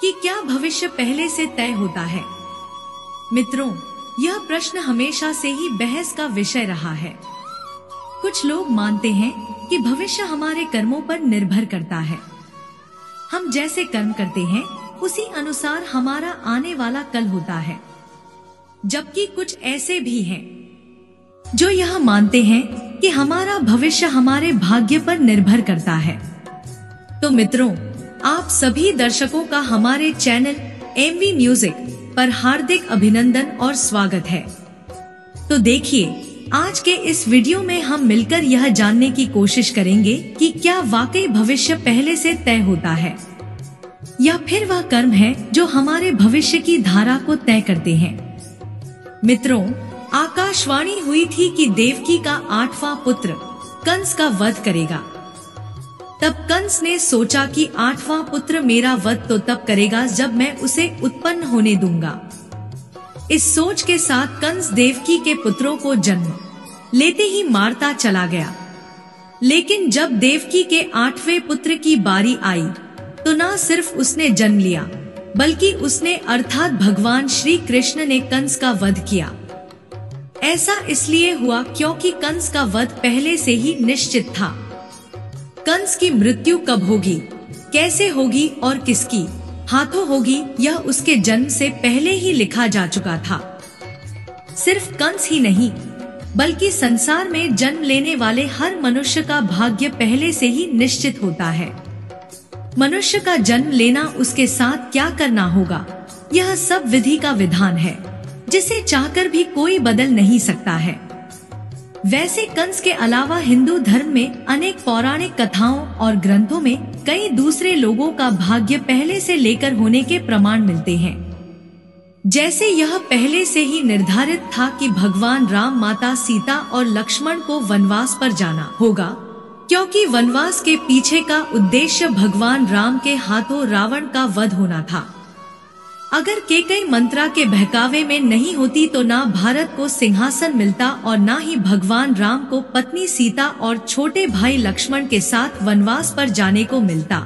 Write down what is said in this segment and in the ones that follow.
कि क्या भविष्य पहले से तय होता है? मित्रों, यह प्रश्न हमेशा से ही बहस का विषय रहा है। कुछ लोग मानते हैं कि भविष्य हमारे कर्मों पर निर्भर करता है। हम जैसे कर्म करते हैं उसी अनुसार हमारा आने वाला कल होता है। जबकि कुछ ऐसे भी हैं जो यह मानते हैं कि हमारा भविष्य हमारे भाग्य पर निर्भर करता है। तो मित्रों, आप सभी दर्शकों का हमारे चैनल एमवी म्यूजिक पर हार्दिक अभिनंदन और स्वागत है। तो देखिए, आज के इस वीडियो में हम मिलकर यह जानने की कोशिश करेंगे कि क्या वाकई भविष्य पहले से तय होता है या फिर वह कर्म है जो हमारे भविष्य की धारा को तय करते हैं। मित्रों, आकाशवाणी हुई थी कि देवकी का 8वां पुत्र कंस का वध करेगा। तब कंस ने सोचा कि 8वां पुत्र मेरा वध तो तब करेगा जब मैं उसे उत्पन्न होने दूंगा। इस सोच के साथ कंस देवकी के पुत्रों को जन्म लेते ही मारता चला गया। लेकिन जब देवकी के 8वें पुत्र की बारी आई तो न सिर्फ उसने जन्म लिया बल्कि उसने अर्थात भगवान श्री कृष्ण ने कंस का वध किया। ऐसा इसलिए हुआ क्योंकि कंस का वध पहले से ही निश्चित था। कंस की मृत्यु कब होगी, कैसे होगी और किसकी हाथों होगी, यह उसके जन्म से पहले ही लिखा जा चुका था। सिर्फ कंस ही नहीं बल्कि संसार में जन्म लेने वाले हर मनुष्य का भाग्य पहले से ही निश्चित होता है। मनुष्य का जन्म लेना, उसके साथ क्या करना होगा, यह सब विधि का विधान है जिसे चाहकर भी कोई बदल नहीं सकता है। वैसे कंस के अलावा हिंदू धर्म में अनेक पौराणिक कथाओं और ग्रंथों में कई दूसरे लोगों का भाग्य पहले से लेकर होने के प्रमाण मिलते हैं। जैसे यह पहले से ही निर्धारित था कि भगवान राम, माता सीता और लक्ष्मण को वनवास पर जाना होगा, क्योंकि वनवास के पीछे का उद्देश्य भगवान राम के हाथों रावण का वध होना था। अगर कैकेयी मंत्रा के बहकावे में नहीं होती तो ना भारत को सिंहासन मिलता और ना ही भगवान राम को पत्नी सीता और छोटे भाई लक्ष्मण के साथ वनवास पर जाने को मिलता।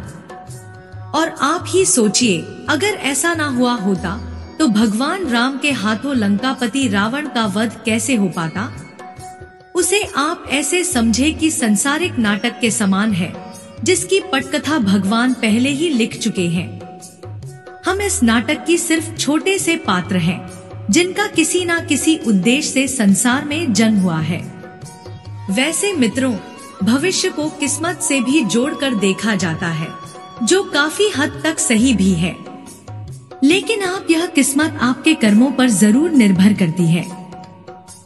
और आप ही सोचिए, अगर ऐसा ना हुआ होता तो भगवान राम के हाथों लंकापति रावण का वध कैसे हो पाता। उसे आप ऐसे समझे कि संसारिक नाटक के समान है जिसकी पटकथा भगवान पहले ही लिख चुके हैं। हम इस नाटक की सिर्फ छोटे से पात्र हैं जिनका किसी ना किसी उद्देश्य से संसार में जन्म हुआ है। वैसे मित्रों, भविष्य को किस्मत से भी जोड़कर देखा जाता है, जो काफी हद तक सही भी है। लेकिन आप यह किस्मत आपके कर्मों पर जरूर निर्भर करती है।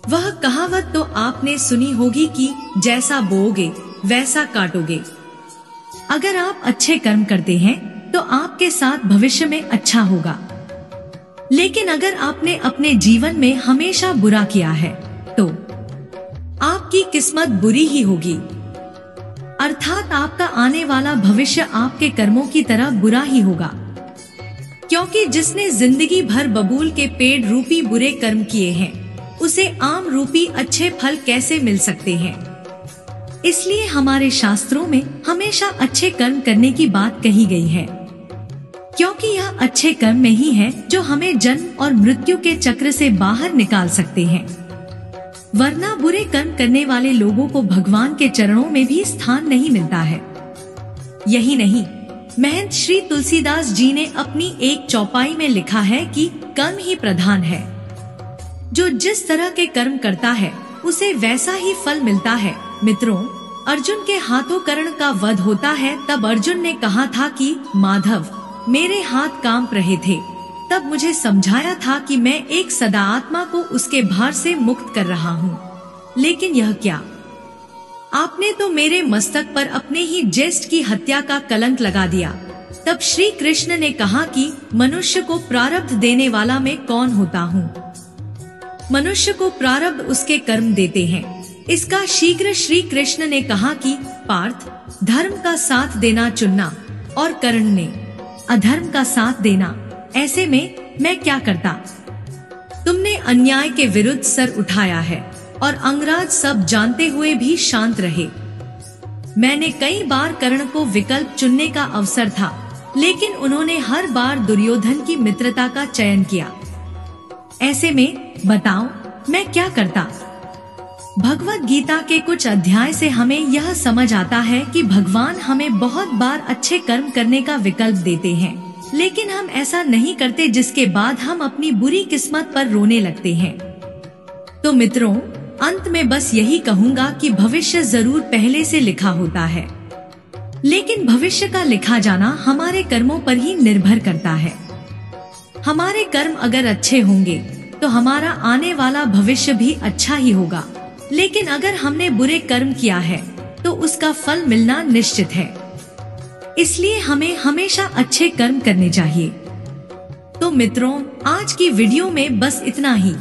वह कहावत तो आपने सुनी होगी कि जैसा बोओगे वैसा काटोगे। अगर आप अच्छे कर्म करते हैं तो आपके साथ भविष्य में अच्छा होगा। लेकिन अगर आपने अपने जीवन में हमेशा बुरा किया है तो आपकी किस्मत बुरी ही होगी। अर्थात आपका आने वाला भविष्य आपके कर्मों की तरह बुरा ही होगा, क्योंकि जिसने जिंदगी भर बबूल के पेड़ रूपी बुरे कर्म किए हैं उसे आम रूपी अच्छे फल कैसे मिल सकते हैं। इसलिए हमारे शास्त्रों में हमेशा अच्छे कर्म करने की बात कही गई है, क्योंकि यह अच्छे कर्म में ही है जो हमें जन्म और मृत्यु के चक्र से बाहर निकाल सकते हैं। वरना बुरे कर्म करने वाले लोगों को भगवान के चरणों में भी स्थान नहीं मिलता है। यही नहीं, महंत श्री तुलसीदास जी ने अपनी एक चौपाई में लिखा है कि कर्म ही प्रधान है। जो जिस तरह के कर्म करता है उसे वैसा ही फल मिलता है। मित्रों, अर्जुन के हाथों कर्ण का वध होता है तब अर्जुन ने कहा था कि माधव, मेरे हाथ कांप रहे थे। तब मुझे समझाया था कि मैं एक सदा आत्मा को उसके भार से मुक्त कर रहा हूँ। लेकिन यह क्या, आपने तो मेरे मस्तक पर अपने ही ज्येष्ठ की हत्या का कलंक लगा दिया। तब श्री कृष्ण ने कहा कि मनुष्य को प्रारब्ध देने वाला मैं कौन होता हूँ। मनुष्य को प्रारब्ध उसके कर्म देते हैं। इसका शीघ्र श्री कृष्ण ने कहा कि पार्थ, धर्म का साथ देना चुनना और कर्ण ने अधर्म का साथ देना। ऐसे में मैं क्या करता। तुमने अन्याय के विरुद्ध सर उठाया है और अंगराज सब जानते हुए भी शांत रहे। मैंने कई बार कर्ण को विकल्प चुनने का अवसर था, लेकिन उन्होंने हर बार दुर्योधन की मित्रता का चयन किया। ऐसे में बताओ मैं क्या करता। भगवत गीता के कुछ अध्याय से हमें यह समझ आता है कि भगवान हमें बहुत बार अच्छे कर्म करने का विकल्प देते हैं, लेकिन हम ऐसा नहीं करते, जिसके बाद हम अपनी बुरी किस्मत पर रोने लगते हैं। तो मित्रों, अंत में बस यही कहूँगा कि भविष्य जरूर पहले से लिखा होता है, लेकिन भविष्य का लिखा जाना हमारे कर्मों पर ही निर्भर करता है। हमारे कर्म अगर अच्छे होंगे तो हमारा आने वाला भविष्य भी अच्छा ही होगा, लेकिन अगर हमने बुरे कर्म किया है तो उसका फल मिलना निश्चित है। इसलिए हमें हमेशा अच्छे कर्म करने चाहिए। तो मित्रों, आज की वीडियो में बस इतना ही।